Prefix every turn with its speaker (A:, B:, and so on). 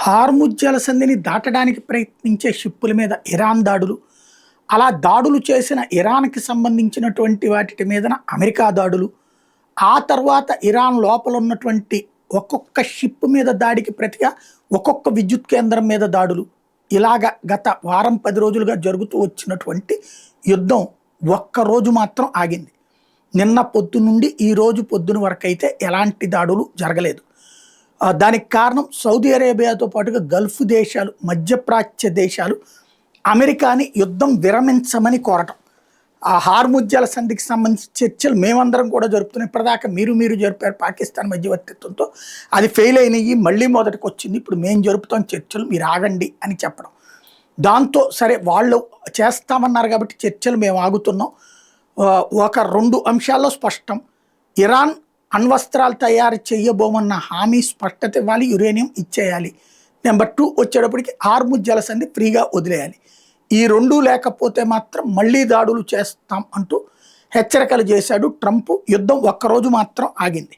A: Hormuz జలసంధిని దాటడానికి ప్రయత్నించే షిప్పుల మీద ఇరాన్ దాడులు, అలా దాడులు చేసిన ఇరాన్‌కి సంబంధించినటువంటి వాటి మీదన అమెరికా దాడులు, ఆ తర్వాత ఇరాన్ లోపల ఉన్నటువంటి ఒక్కొక్క షిప్ మీద దాడికి ప్రతిగా ఒక్కొక్క విద్యుత్ కేంద్రం మీద దాడులు, ఇలాగ గత వారం 10 రోజులుగా జరుగుతూ వచ్చినటువంటి యుద్ధం ఒక్కరోజు మాత్రం ఆగింది. నిన్న పొద్దునుండి ఈ రోజు పొద్దున వరకైతే ఎలాంటి దాడులు జరగలేదు. దానికి కారణం సౌదీ అరేబియాతో పాటుగా గల్ఫ్ దేశాలు, మధ్యప్రాచ్య దేశాలు అమెరికాని యుద్ధం విరమించమని కోరటం. ఆ హార్ముజ్ జలసంధికి సంబంధించి చర్చలు మేమందరం కూడా జరుపుతున్నాం. ఇప్పటిదాకా మీరు జరిపారు పాకిస్తాన్ మధ్యవర్తిత్వంతో, అది ఫెయిల్ అయినాయి, మళ్ళీ మొదటికి వచ్చింది, ఇప్పుడు మేము జరుపుతాం చర్చలు, మీరు ఆగండి అని చెప్పడం. దాంతో సరే వాళ్ళు చేస్తామన్నారు కాబట్టి చర్చలు మేము ఆగుతున్నాం. ఒక 2 అంశాల్లో స్పష్టం. ఇరాన్ అణ్వస్త్రాలు తయారు చేయబోమన్న హామీ స్పష్టత ఇవ్వాలి, యురేనియం ఇచ్చేయాలి. నెంబర్ 2 వచ్చేటప్పటికి హార్ముజ్ జలసంధి ఫ్రీగా వదిలేయాలి. ఈ 2 లేకపోతే మాత్రం మళ్ళీ దాడులు చేస్తాం అంటూ హెచ్చరికలు చేశాడు ట్రంప్. యుద్ధం ఒక్కరోజు మాత్రం ఆగింది.